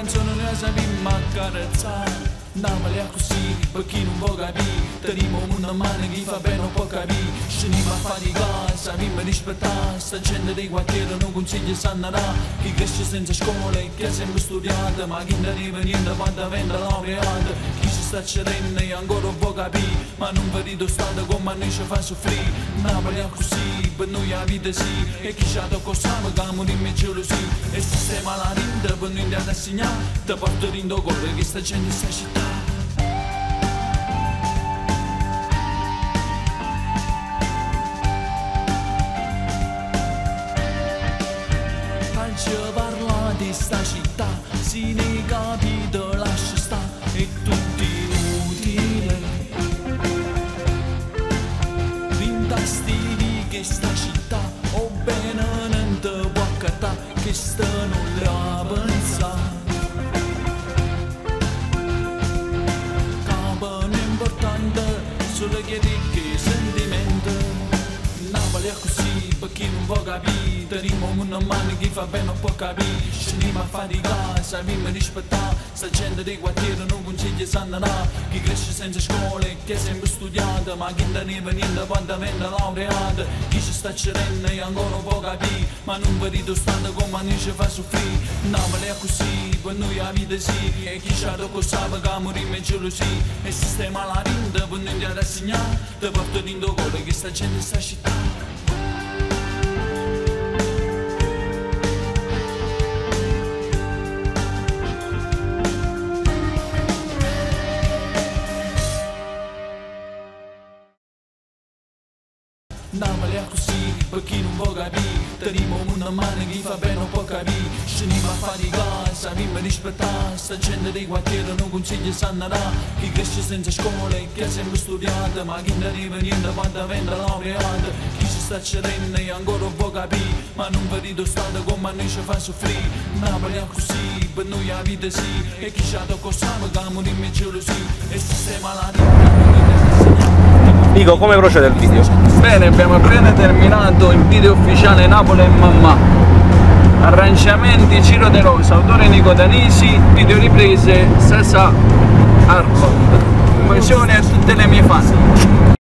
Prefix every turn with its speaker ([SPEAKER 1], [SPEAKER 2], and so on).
[SPEAKER 1] canzone noi sappiamo accarezzare. Napoli è così, per chi non può capire. Teniamo una mano che fa bene non può capire. Scendiamo a faticare, sappiamo rispettare. Sta gente dei quartieri non consiglia sanno là. Chi cresce senza scuola e chi ha sempre studiato, ma chi non arriva niente quando vende laureato. Chi si sta cedendo e ancora non può capire, ma non vedo stato come noi ci fa soffrire. Napoli è così, per noi la vita sì. E chi ci ha toccato sapere che moriamo in gelosia. E il sistema la rinde per noi andare a segnare. Ti porto rindo cuore che sta gente sta città. Ci parla di sta città, si ne capito lascia sta, è tutto inutile. Rintasti che sta città, o bene non te può accattare, che sta non la pensa. Capo non è importante, solo che ricche sentimento. Napoli è così, per chi non può capire. Teniamo una mano che fa bene non può capire. Scendiamo a faticare, sappiamo rispettare. Sta gente dei quartieri non consiglia sanno là. Chi cresce senza scuola e chi è sempre studiato, ma chi non arriva niente quando vende laureato. Chi ci sta cedendo e ancora non può capire, ma non vedo stando come noi ci fa soffrire. Napoli è così, per noi la vita sì. E chi ci ha toccato sapere che moriamo in gelosia. E il sistema la rinde per noi andare a segnare. Ti porto rindo cuore che sta gente sta città. Napoli è così, per chi non può capire. Teniamo una mano che fa bene non può capire. Scendiamo a faticare, sappiamo rispettare. Sta gente dei quartieri non consiglia sanno là. Chi cresce senza scuola e chi ha sempre studiato, ma chi non arriva niente quando vende laureato. Chi ci sta cedendo e ancora non può capire, ma non vedo stato come noi ci fa soffrire. Napoli è così, per noi la vita sì. E chi ci ha toccato sapere che moriamo in gelosia. E il sistema la
[SPEAKER 2] Dico, come procede il video?
[SPEAKER 1] Bene, abbiamo appena terminato il video ufficiale Napoli e Mamma. Arrangiamenti Ciro De Rosa, autore Nico Danisi, video riprese Sasa Arco. Coesione a tutte le mie fan.